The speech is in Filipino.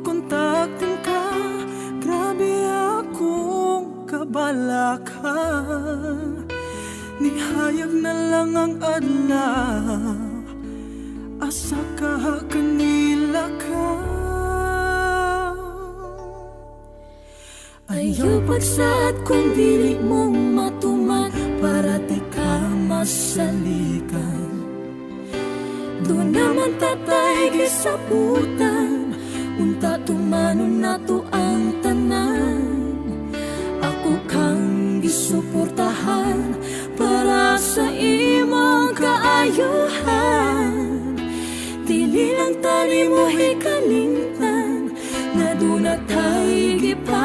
kontaktin ka, grabe akong kabalaka. Nihayag na lang ang adlaw, asa ka kanila ka. Ayaw pagsaad kung dili mong matuman, para di ka masalikan. Doon naman tatay gisabutan, unta tumanon na to ang tanan. Ako kang gisuportahan para sa imong kaayuhan. Dili lang tani mo hikalingtan, na doon na tayo gipa